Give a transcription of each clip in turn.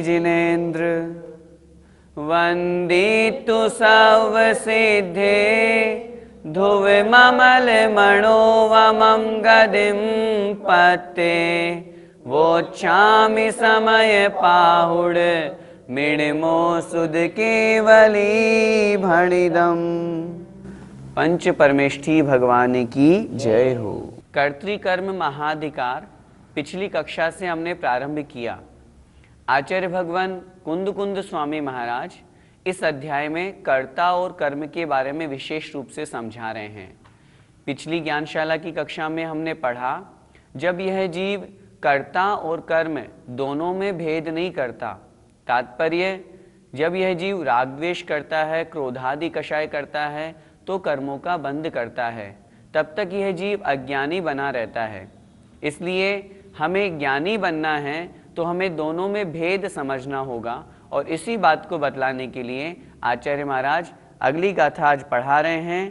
जिनेन्द्र वंदितु सर्वसिद्धे ध्रुवममल मनोवमं गदिं पत्ते वोच्छामि समय पाहुड मिणमो सुध केवली भणिदम। पंच परमेष्ठी भगवान की जय हो। कर्तृकर्म महाधिकार पिछली कक्षा से हमने प्रारंभ किया। आचार्य भगवान कुंद कुंद स्वामी महाराज इस अध्याय में कर्ता और कर्म के बारे में विशेष रूप से समझा रहे हैं। पिछली ज्ञानशाला की कक्षा में हमने पढ़ा, जब यह जीव कर्ता और कर्म दोनों में भेद नहीं करता, तात्पर्य जब यह जीव राग द्वेष करता है, क्रोधादि कषाय करता है तो कर्मों का बंध करता है, तब तक यह जीव अज्ञानी बना रहता है। इसलिए हमें ज्ञानी बनना है तो हमें दोनों में भेद समझना होगा, और इसी बात को बतलाने के लिए आचार्य महाराज अगली गाथा आज पढ़ा रहे हैं।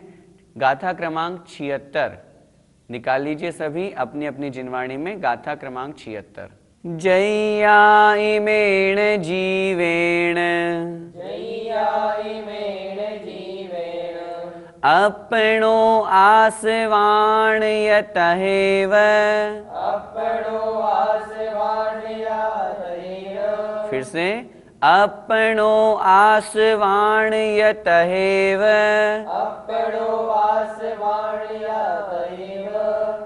गाथा क्रमांक 76 निकाल लीजिए सभी अपनी अपनी जिनवाणी में। गाथा क्रमांक 76। जय्या इमेण जीवेण अपनो आसवाण यतहेव फिर से अपनो आसवाण यतहेव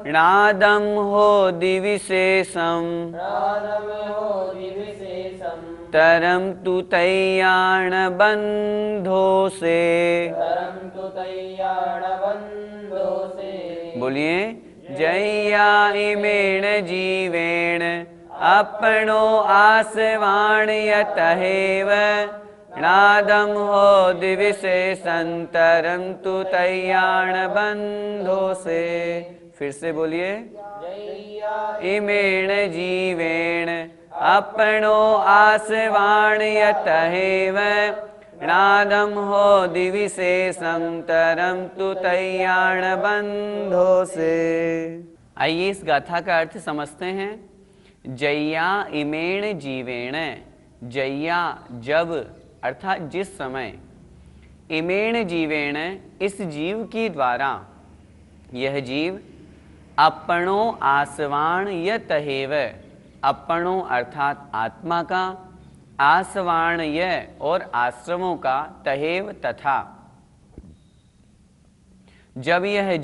नादम हो दिविशेषम तरम तु तैयाण बंधो से। बोलिए, जय्या इमेण जीवेण अपनो आसवाण यतहेव नादम हो दिविशेषंतरम तु तैयाण बंधो से। फिर से बोलिए, इमेण जीवेण अपनो आसवाण यतहेव नादम हो दिविशेषं तरम तु तैयाण बंधो से। आइए इस गाथा का अर्थ समझते हैं। जय्या इमेण जीवेण, जय्या जब अर्थात जिस समय, इमेण जीवेण इस जीव के द्वारा, यह जीव अपनो आसवाण यतहेव, अपनो अर्थात आत्मा का, आसवाण यह और आश्रमों का, तहेव तथा, जब यह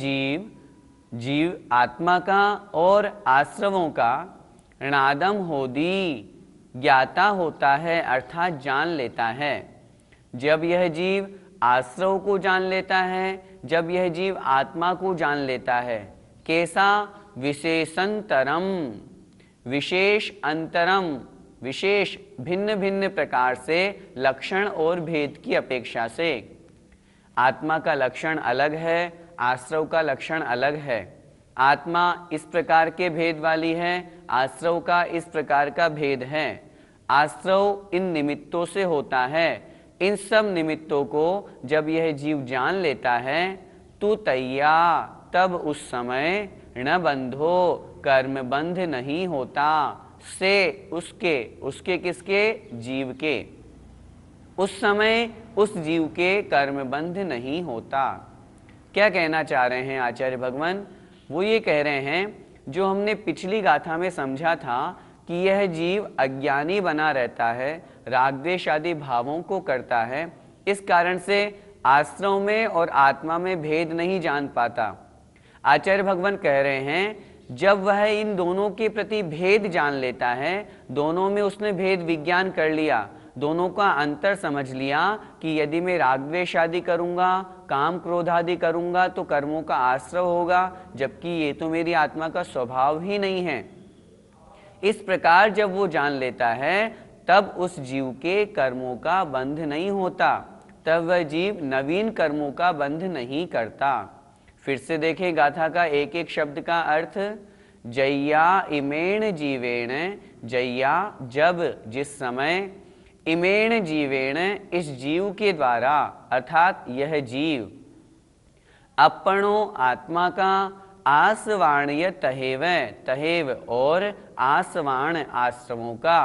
जीव आत्मा का और आश्रमों का णादम होदी ज्ञाता होता है अर्थात जान लेता है। जब यह जीव आश्रव को जान लेता है, जब यह जीव आत्मा को जान लेता है, कैसा? विशेषंतरम, विशेष अंतरम, विशेष भिन्न भिन्न प्रकार से, लक्षण और भेद की अपेक्षा से। आत्मा का लक्षण अलग है, आश्रव का लक्षण अलग है। आत्मा इस प्रकार के भेद वाली है, आश्रव का इस प्रकार का भेद है। आश्रव इन निमित्तों से होता है। इन सब निमित्तों को जब यह जीव जान लेता है तो तैया, तब उस समय न बंधो, कर्म बंध नहीं होता, से उसके किसके? जीव के। उस समय उस जीव के कर्म बंध नहीं होता। क्या कहना चाह रहे हैं आचार्य भगवान? वो ये कह रहे हैं, जो हमने पिछली गाथा में समझा था कि यह जीव अज्ञानी बना रहता है, राग द्वेष आदि भावों को करता है, इस कारण से आश्रव में और आत्मा में भेद नहीं जान पाता। आचार्य भगवान कह रहे हैं, जब वह इन दोनों के प्रति भेद जान लेता है, दोनों में उसने भेद विज्ञान कर लिया, दोनों का अंतर समझ लिया कि यदि मैं राग द्वेष आदि करूंगा, काम क्रोध आदि करूंगा तो कर्मों का आश्रव होगा, जबकि ये तो मेरी आत्मा का स्वभाव ही नहीं है। इस प्रकार जब वो जान लेता है तब उस जीव के कर्मों का बंध नहीं होता, तब वह जीव नवीन कर्मों का बंध नहीं करता। फिर से देखें गाथा का एक एक शब्द का अर्थ। जय्या इमेण जीवेण, जय्या जब, जिस समय, इमेण जीवेण इस जीव के द्वारा, अर्थात यह जीव, अपनो आत्मा का, आसवाण्य तहेव, तहेव और आसवाण आश्रमों का,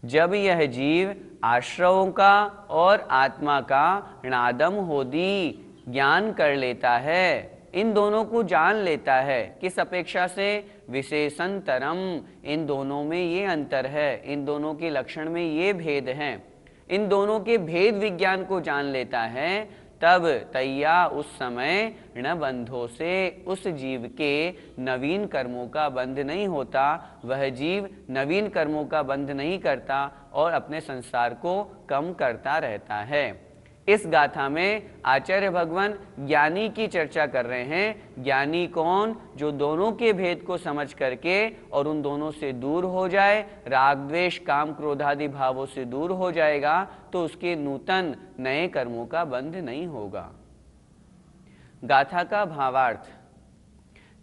जब यह जीव आश्रवों का और आत्मा का णादम होदी ज्ञान कर लेता है, इन दोनों को जान लेता है, किस अपेक्षा से? विशेषंतरम, इन दोनों में ये अंतर है, इन दोनों के लक्षण में ये भेद हैं, इन दोनों के भेद विज्ञान को जान लेता है, तब तैया उस समय न बंधों से उस जीव के नवीन कर्मों का बंध नहीं होता, वह जीव नवीन कर्मों का बंध नहीं करता और अपने संसार को कम करता रहता है। इस गाथा में आचार्य भगवान ज्ञानी की चर्चा कर रहे हैं। ज्ञानी कौन? जो दोनों के भेद को समझ करके और उन दोनों से दूर हो जाए, राग द्वेष काम क्रोधादि भावों से दूर हो जाएगा, तो उसके नूतन नए कर्मों का बंध नहीं होगा। गाथा का भावार्थ,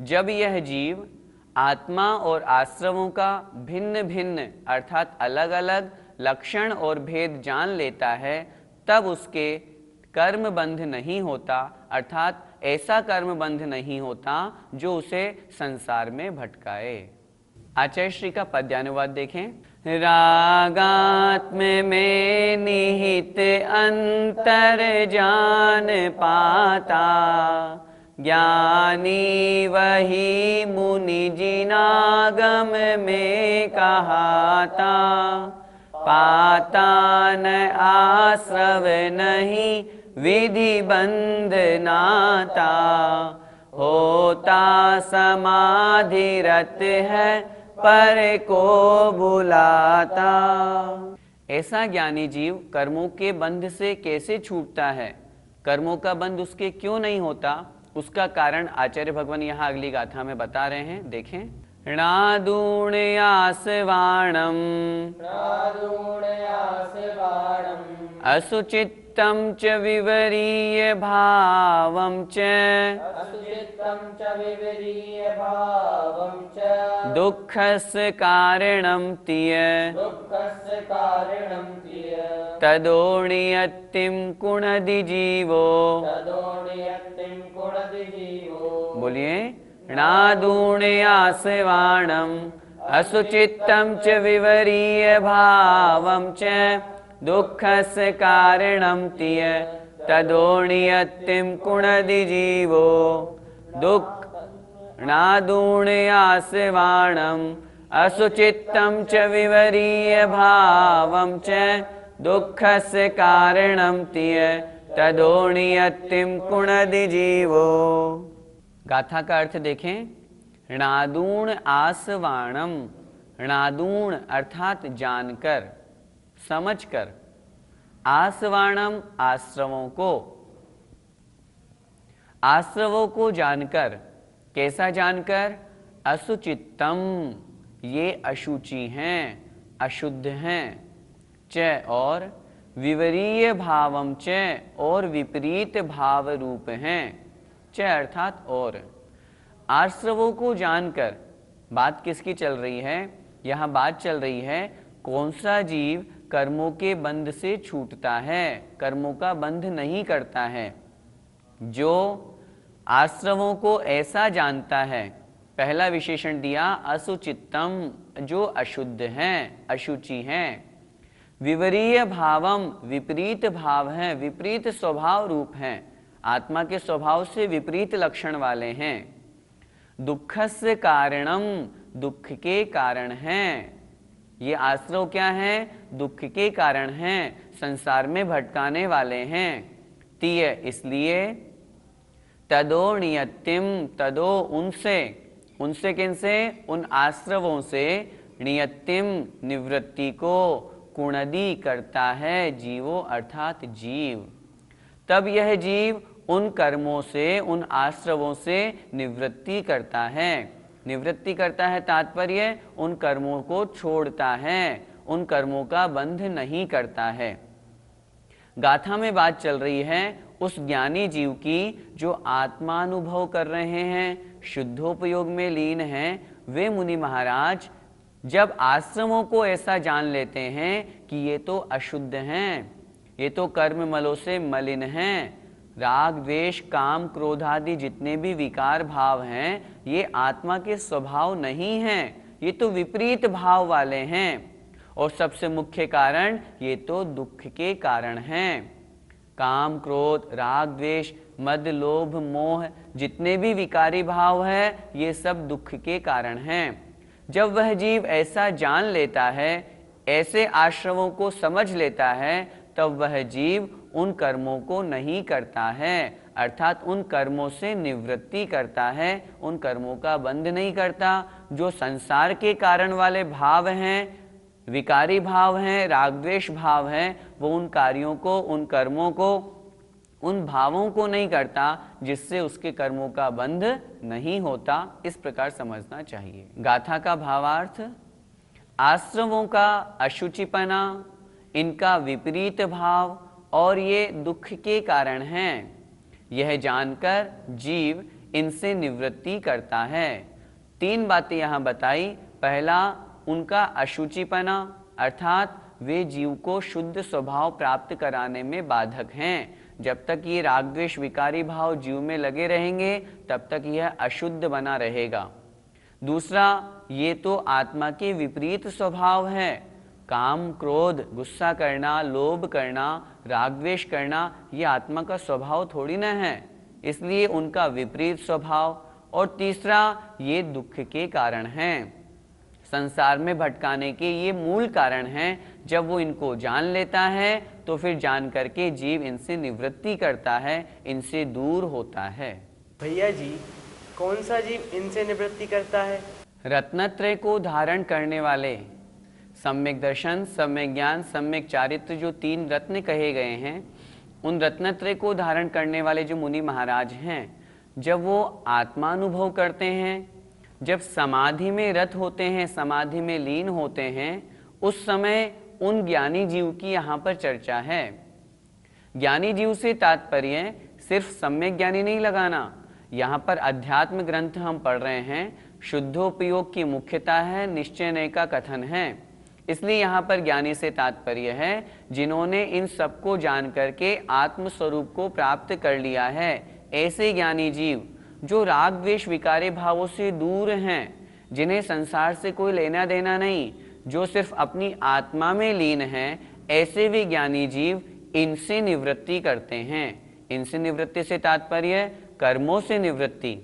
जब यह जीव आत्मा और आश्रवों का भिन्न भिन्न अर्थात अलग अलग लक्षण और भेद जान लेता है, तब उसके कर्म बंध नहीं होता, अर्थात ऐसा कर्म बंध नहीं होता जो उसे संसार में भटकाए। आचार्य श्री का पद्यानुवाद देखें। रागात्म में निहित अंतर जान पाता, ज्ञानी वही मुनि जिनागम में कहाता, पाता न आश्रव नहीं विधि बंध नाता, होता समाधि रत है पर को बुलाता। ऐसा ज्ञानी जीव कर्मों के बंध से कैसे छूटता है? कर्मों का बंध उसके क्यों नहीं होता? उसका कारण आचार्य भगवान यहाँ अगली गाथा में बता रहे हैं, देखें। णादूणयासवाणम असुचित्तं च विवरीय भावं च, दुःखस्य कारणं तिय, तदोनियत्तिं कुणदि जीवो। बोलिए। णादूणयासवाणम असुचित्तं च विवरीय भावं च, दुःखस्य कारणं तिय, तदोनियत्तिं कुणदि जीवो। णादूणयासवाणम असुचित्तं च विवरीय भावं च, दुःखस्य कारणं तिय, तदोनियत्तिं कुणदि जीवो। गाथा का अर्थ देखें। णादूण आसवाणम, णादूण अर्थात जानकर, समझकर, आसवाणम आश्रवों को, आश्रवों को जानकर। कैसा जानकर? असुचित्तम, ये अशुचि हैं, अशुद्ध हैं, च और विवरीय भावम च, और विपरीत भाव रूप हैं, च अर्थात और। आश्रवों को जानकर, बात किसकी चल रही है? यहाँ बात चल रही है कौन सा जीव कर्मों के बंध से छूटता है, कर्मों का बंध नहीं करता है। जो आश्रवों को ऐसा जानता है, पहला विशेषण दिया असुचित्तम, जो अशुद्ध हैं, अशुचि हैं। विवरीय भावम, विपरीत भाव हैं, विपरीत स्वभाव रूप हैं, आत्मा के स्वभाव से विपरीत लक्षण वाले हैं। दुःखस्य कारणम, दुख के कारण हैं। ये आश्रव क्या है? दुख के कारण हैं, संसार में भटकाने वाले हैं। तिय, इसलिए। तदो नियतिम, तदो उनसे, उनसे किनसे? उन आश्रवों से। नियतिम, निवृत्ति को। कुणदी, करता है, जीवो अर्थात जीव। तब यह जीव उन कर्मों से, उन आश्रवों से निवृत्ति करता है। निवृत्ति करता है तात्पर्य उन कर्मों को छोड़ता है, उन कर्मों का बंध नहीं करता है। गाथा में बात चल रही है उस ज्ञानी जीव की जो आत्मानुभव कर रहे हैं, शुद्धोपयोग में लीन हैं। वे मुनि महाराज जब आश्रमों को ऐसा जान लेते हैं कि ये तो अशुद्ध हैं, ये तो कर्म मलों से मलिन हैं, राग द्वेष काम क्रोध आदि जितने भी विकार भाव हैं ये आत्मा के स्वभाव नहीं हैं, ये तो विपरीत भाव वाले हैं। और सबसे मुख्य कारण ये तो दुख के कारण हैं। काम, क्रोध, राग, द्वेष, मद, लोभ, मोह, जितने भी विकारी भाव है ये सब दुख के कारण हैं। जब वह जीव ऐसा जान लेता है, ऐसे आश्रमों को समझ लेता है, तब वह जीव उन कर्मों को नहीं करता है, अर्थात उन कर्मों से निवृत्ति करता है, उन कर्मों का बंध नहीं करता। जो संसार के कारण वाले भाव हैं, विकारी भाव हैं, राग द्वेष भाव हैं, वो उन कार्यों को, उन कर्मों को, उन भावों को नहीं करता जिससे उसके कर्मों का बंध नहीं होता। इस प्रकार समझना चाहिए। गाथा का भावार्थ, आश्रमों का अशुचिपना, इनका विपरीत भाव और ये दुख के कारण हैं। यह जानकर जीव इनसे निवृत्ति करता है। 3 बातें यहाँ बताई। पहला, उनका अशुचिपना, अर्थात वे जीव को शुद्ध स्वभाव प्राप्त कराने में बाधक हैं। जब तक ये राग द्वेष विकारी भाव जीव में लगे रहेंगे तब तक यह अशुद्ध बना रहेगा। दूसरा, ये तो आत्मा के विपरीत स्वभाव है। काम, क्रोध, गुस्सा करना, लोभ करना, राग द्वेष करना, ये आत्मा का स्वभाव थोड़ी न है, इसलिए उनका विपरीत स्वभाव। और तीसरा, ये दुख के कारण हैं, संसार में भटकाने के ये मूल कारण हैं। जब वो इनको जान लेता है तो फिर जान करके जीव इनसे निवृत्ति करता है, इनसे दूर होता है। भैया जी, कौन सा जीव इनसे निवृत्ति करता है? रत्नत्रय को धारण करने वाले, सम्यक दर्शन, सम्यक ज्ञान, सम्यक चारित्र, जो 3 रत्न कहे गए हैं, उन रत्नत्रय को धारण करने वाले जो मुनि महाराज हैं, जब वो आत्मानुभव करते हैं, जब समाधि में रत होते हैं, समाधि में लीन होते हैं, उस समय उन ज्ञानी जीव की यहाँ पर चर्चा है। ज्ञानी जीव से तात्पर्य सिर्फ सम्यक ज्ञानी नहीं लगाना। यहाँ पर अध्यात्म ग्रंथ हम पढ़ रहे हैं, शुद्धोपयोग की मुख्यता है, निश्चय का कथन है। इसलिए यहाँ पर ज्ञानी से तात्पर्य है जिन्होंने इन सबको जान करके आत्म स्वरूप को प्राप्त कर लिया है। ऐसे ज्ञानी जीव जो राग द्वेष विकारी भावों से दूर हैं, जिन्हें संसार से कोई लेना देना नहीं, जो सिर्फ अपनी आत्मा में लीन हैं, ऐसे भी ज्ञानी जीव इनसे निवृत्ति करते हैं। इनसे निवृत्ति से तात्पर्य कर्मों से निवृत्ति।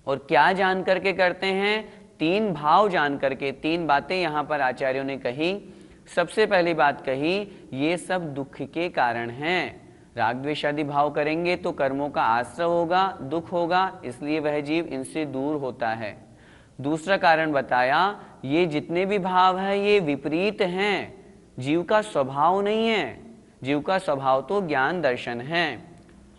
और क्या जान करके करते हैं? 3 भाव जान करके। 3 बातें यहाँ पर आचार्यों ने कही। सबसे पहली बात कही, ये सब दुख के कारण हैं। राग द्वेष आदि भाव करेंगे तो कर्मों का आश्रय होगा, दुख होगा, इसलिए वह जीव इनसे दूर होता है। दूसरा कारण बताया, ये जितने भी भाव हैं ये विपरीत हैं, जीव का स्वभाव नहीं है। जीव का स्वभाव तो ज्ञान दर्शन है।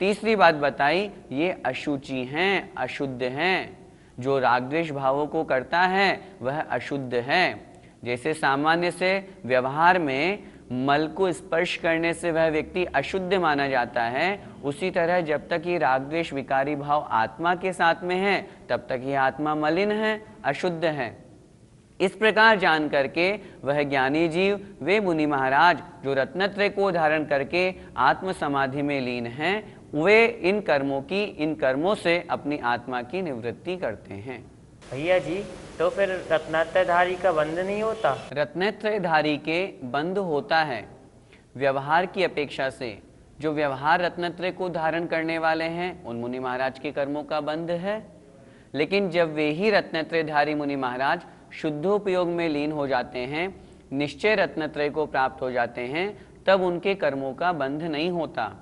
तीसरी बात बताई, ये अशुचि हैं, अशुद्ध हैं। जो राग द्वेष भावों को करता है वह अशुद्ध है। जैसे सामान्य से व्यवहार में मल को स्पर्श करने से वह व्यक्ति अशुद्ध माना जाता है, उसी तरह जब तक ये राग द्वेष विकारी भाव आत्मा के साथ में है तब तक ये आत्मा मलिन है, अशुद्ध है। इस प्रकार जान करके वह ज्ञानी जीव, वे मुनि महाराज जो रत्नत्रय को धारण करके आत्म समाधि में लीन हैं, वे इन कर्मों से अपनी आत्मा की निवृत्ति करते हैं। भैया जी, तो फिर रत्नत्रयधारी का बंध नहीं होता? रत्नत्रयधारी के बंध होता है व्यवहार की अपेक्षा से। जो व्यवहार रत्नत्रय को धारण करने वाले हैं उन मुनि महाराज के कर्मों का बंध है। लेकिन जब वे ही रत्नत्रयधारी मुनि महाराज शुद्धोपयोग में लीन हो जाते हैं, निश्चय रत्नत्रय को प्राप्त हो जाते हैं, तब उनके कर्मों का बंध नहीं होता।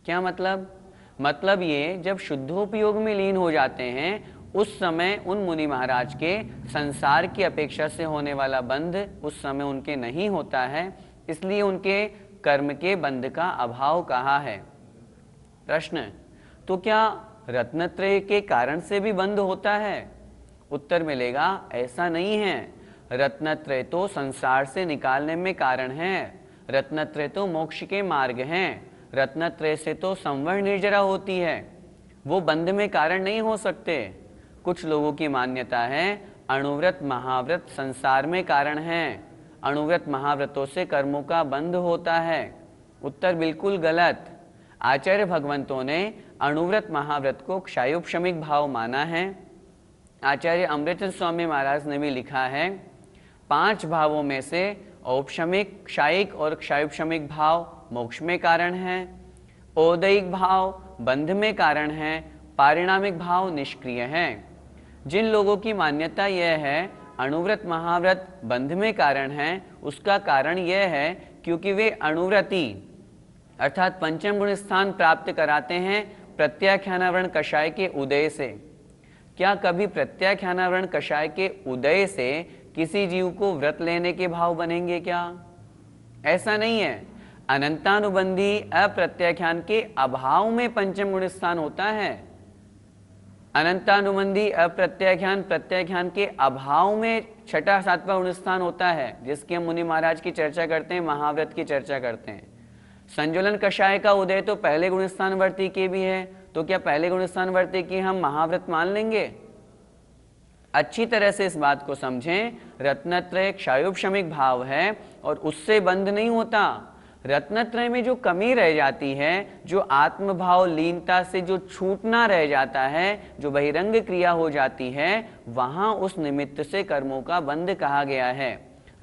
क्या मतलब ये, जब शुद्धोपयोग में लीन हो जाते हैं उस समय उन मुनि महाराज के संसार की अपेक्षा से होने वाला बंध उस समय उनके नहीं होता है, इसलिए उनके कर्म के बंध का अभाव कहा है। प्रश्न, तो क्या रत्नत्रय के कारण से भी बंध होता है? उत्तर मिलेगा, ऐसा नहीं है। रत्नत्रय तो संसार से निकालने में कारण है। रत्नत्रय तो मोक्ष के मार्ग हैं। रत्नत्रय से तो संवर निर्जरा होती है, वो बंध में कारण नहीं हो सकते। कुछ लोगों की मान्यता है अणुव्रत महाव्रत संसार में कारण हैं, अणुव्रत महाव्रतों से कर्मों का बंध होता है। उत्तर बिल्कुल गलत। आचार्य भगवंतों ने अणुव्रत महाव्रत को क्षायोपशमिक भाव माना है। आचार्य अमृतचंद स्वामी महाराज ने भी लिखा है 5 भावों में से औपशमिक, क्षायिक और क्षायोपशमिक भाव मोक्ष में कारण है। औदैहिक भाव बंध में कारण है। पारिणामिक भाव निष्क्रिय है। जिन लोगों की मान्यता यह है अणुव्रत महाव्रत बंध में कारण है, उसका कारण यह है क्योंकि वे अणुव्रती अर्थात पंचम गुण स्थान प्राप्त कराते हैं प्रत्याख्यानावरण कषाय के उदय से। क्या कभी प्रत्याख्यानावरण कषाय के उदय से किसी जीव को व्रत लेने के भाव बनेंगे क्या? ऐसा नहीं है। अनंतानुबंधी अप्रत्याख्यान के अभाव में पंचम गुण स्थान होता है। अनंतानुबंधी अप्रत्याख्यान प्रत्याख्यान के अभाव में छठा सातवां गुण स्थान होता है, जिसकी हम मुनि महाराज की चर्चा करते हैं, महाव्रत की चर्चा करते हैं। संजुलन कषाय का उदय तो पहले गुण स्थान वर्ती के भी है, तो क्या पहले गुण स्थान वर्ती की हम महाव्रत मान लेंगे? अच्छी तरह से इस बात को समझें। रत्नत्रय क्षायोपशमिक भाव है और उससे बंध नहीं होता। रत्नत्रय में जो कमी रह जाती है, जो आत्मभाव लीनता से जो छूटना रह जाता है, जो बहिरंग क्रिया हो जाती है, वहां उस निमित्त से कर्मों का बंध कहा गया है।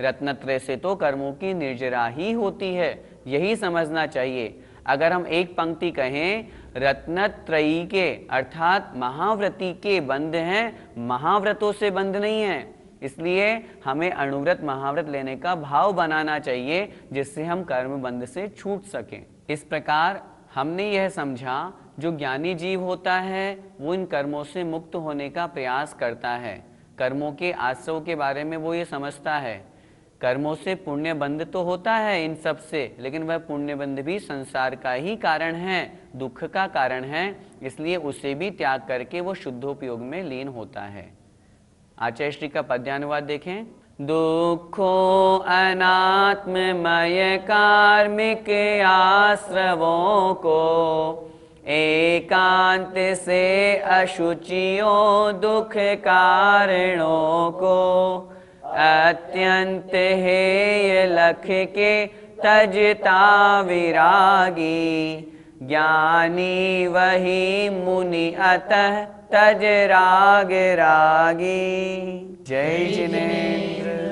रत्नत्रय से तो कर्मों की निर्जरा ही होती है, यही समझना चाहिए। अगर हम एक पंक्ति कहें रत्नत्रयी के अर्थात महाव्रती के बंध हैं, महाव्रतों से बंध नहीं है। इसलिए हमें अणुव्रत महाव्रत लेने का भाव बनाना चाहिए, जिससे हम कर्म बंध से छूट सकें। इस प्रकार हमने यह समझा जो ज्ञानी जीव होता है वो इन कर्मों से मुक्त होने का प्रयास करता है। कर्मों के आश्रव के बारे में वो ये समझता है। कर्मों से पुण्य बंध तो होता है इन सब से, लेकिन वह पुण्य बंध भी संसार का ही कारण है, दुख का कारण है। इसलिए उसे भी त्याग करके वो शुद्धोपयोग में लीन होता है। आचार्य श्री का पद्यानुवाद देखें। दुखो अनात्ममय कार्मिक आश्रवों को एकांत से अशुचियों दुख कारणों को अत्यंत हेय लख के तजता विरागी ज्ञानी वही मुनि अतः तज राग रागी। जय जिनेन्द्र।